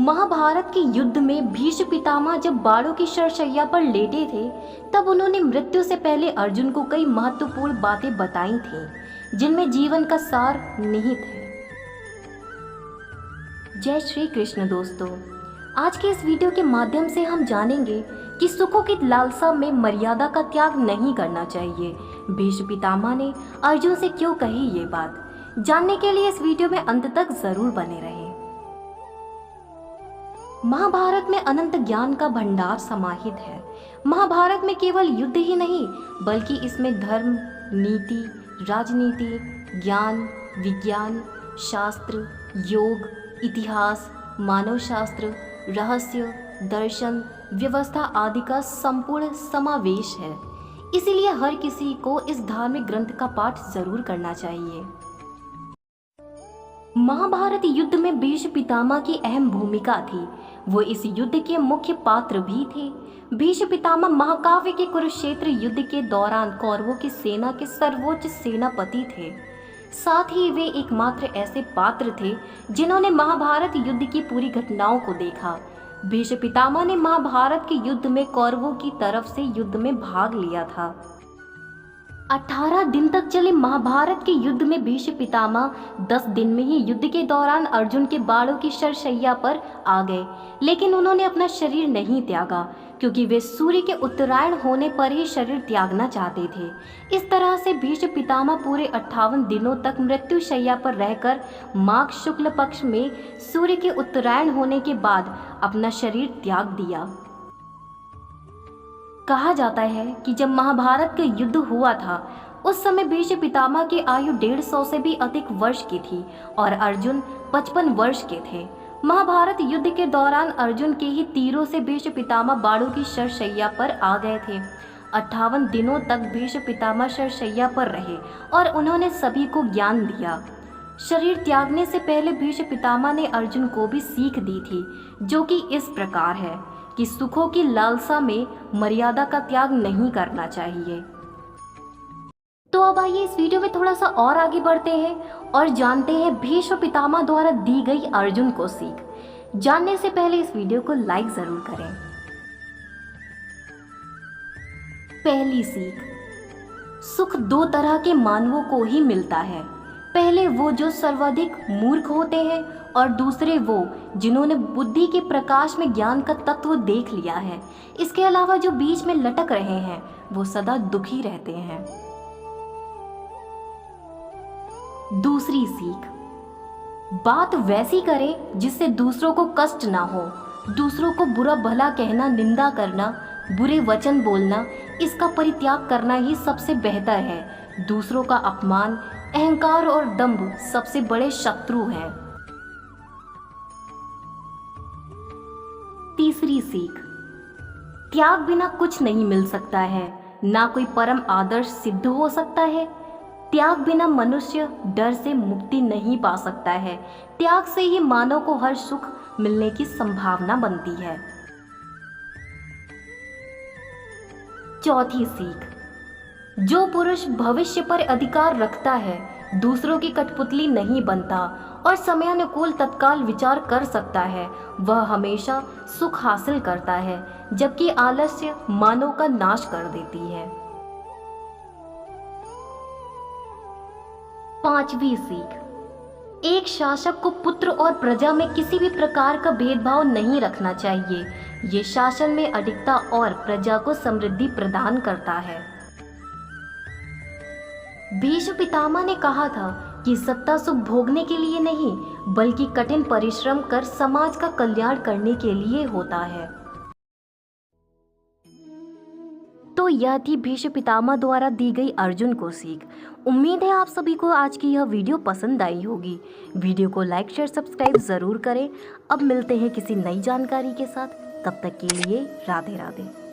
महाभारत के युद्ध में भीष्म पितामह जब बाणों की शरशैया पर लेटे थे, तब उन्होंने मृत्यु से पहले अर्जुन को कई महत्वपूर्ण बातें बताई थीं, जिनमें जीवन का सार निहित है। जय श्री कृष्ण दोस्तों, आज के इस वीडियो के माध्यम से हम जानेंगे कि सुखों की लालसा में मर्यादा का त्याग नहीं करना चाहिए। भीष्म पितामह ने अर्जुन से क्यों कही ये बात, जानने के लिए इस वीडियो में अंत तक जरूर बने रहें। महाभारत में अनंत ज्ञान का भंडार समाहित है। महाभारत में केवल युद्ध ही नहीं, बल्कि इसमें धर्म, नीति, राजनीति, ज्ञान, विज्ञान, शास्त्र, योग, इतिहास, मानव शास्त्र, रहस्य, दर्शन, व्यवस्था आदि का संपूर्ण समावेश है। इसीलिए हर किसी को इस धार्मिक ग्रंथ का पाठ जरूर करना चाहिए। महाभारत युद्ध में भीष्म पितामह की अहम भूमिका थी। वो इस युद्ध के मुख्य पात्र भी थे। भीष्म पितामह महाकाव्य के कुरुक्षेत्र युद्ध के दौरान कौरवों की सेना के सर्वोच्च सेनापति थे। साथ ही वे एकमात्र ऐसे पात्र थे जिन्होंने महाभारत युद्ध की पूरी घटनाओं को देखा। भीष्म पितामह ने महाभारत के युद्ध में कौरवों की तरफ से युद्ध में भाग लिया था। 18 दिन तक चले महाभारत के युद्ध में भीष्म पितामह 10 दिन में ही युद्ध के दौरान अर्जुन के बाणों की शरशैया पर आ गए, लेकिन उन्होंने अपना शरीर नहीं त्यागा, क्योंकि वे सूर्य के उत्तरायण होने पर ही शरीर त्यागना चाहते थे। इस तरह से भीष्म पितामह पूरे 58 दिनों तक मृत्युशैया पर रहकर माघ शुक्ल पक्ष में सूर्य के उत्तरायण होने के बाद अपना शरीर त्याग दिया। कहा जाता है कि जब महाभारत का युद्ध हुआ था, उस समय भीष्म पितामह की आयु 150 से भी अधिक वर्ष की थी और अर्जुन 55 वर्ष के थे। महाभारत युद्ध के दौरान अर्जुन के ही तीरों से भीष्म पितामह बाणों की शरशैया पर आ गए थे। 58 दिनों तक भीष्म पितामह शरशैया पर रहे और उन्होंने सभी को ज्ञान दिया। शरीर त्यागने से पहले भीष्म पितामह ने अर्जुन को भी सीख दी थी, जो कि इस प्रकार है कि सुखों की लालसा में मर्यादा का त्याग नहीं करना चाहिए। तो अब आइए इस वीडियो में थोड़ा सा और आगे बढ़ते हैं और जानते हैं भीष्म पितामह द्वारा दी गई अर्जुन को सीख। जानने से पहले इस वीडियो को लाइक जरूर करें। पहली सीख, सुख दो तरह के मानवों को ही मिलता है। पहले वो जो सर्वाधिक मूर्ख होते हैं और दूसरे वो जिन्होंने बुद्धि के प्रकाश में ज्ञान का तत्व देख लिया है। इसके अलावा जो बीच में लटक रहे हैं वो सदा दुखी रहते हैं। दूसरी सीख, बात वैसी करें जिससे दूसरों को कष्ट ना हो। दूसरों को बुरा भला कहना, निंदा करना, बुरे वचन बोलना, इसका परित्याग करना ही सबसे बेहतर है। दूसरों का अपमान, अहंकार और दंभ सबसे बड़े शत्रु हैं। तीसरी सीख, त्याग बिना कुछ नहीं मिल सकता है, ना कोई परम आदर्श सिद्ध हो सकता है। त्याग बिना मनुष्य डर से मुक्ति नहीं पा सकता है। त्याग से ही मानव को हर सुख मिलने की संभावना बनती है। चौथी सीख, जो पुरुष भविष्य पर अधिकार रखता है, दूसरों की कठपुतली नहीं बनता और समयानुकूल तत्काल विचार कर सकता है, वह हमेशा सुख हासिल करता है, जबकि आलस्य मानव का नाश कर देती है। पांचवी सीख, एक शासक को पुत्र और प्रजा में किसी भी प्रकार का भेदभाव नहीं रखना चाहिए। ये शासन में अडिगता और प्रजा को समृद्धि प्रदान करता है। भीष्म पितामह ने कहा था कि सत्ता सुख भोगने के लिए नहीं, बल्कि कठिन परिश्रम कर समाज का कल्याण करने के लिए होता है। तो यह थी भीष्म पितामह द्वारा दी गई अर्जुन को सीख। उम्मीद है आप सभी को आज की यह वीडियो पसंद आई होगी। वीडियो को लाइक, शेयर, सब्सक्राइब जरूर करें। अब मिलते हैं किसी नई जानकारी के साथ। तब तक के लिए राधे राधे।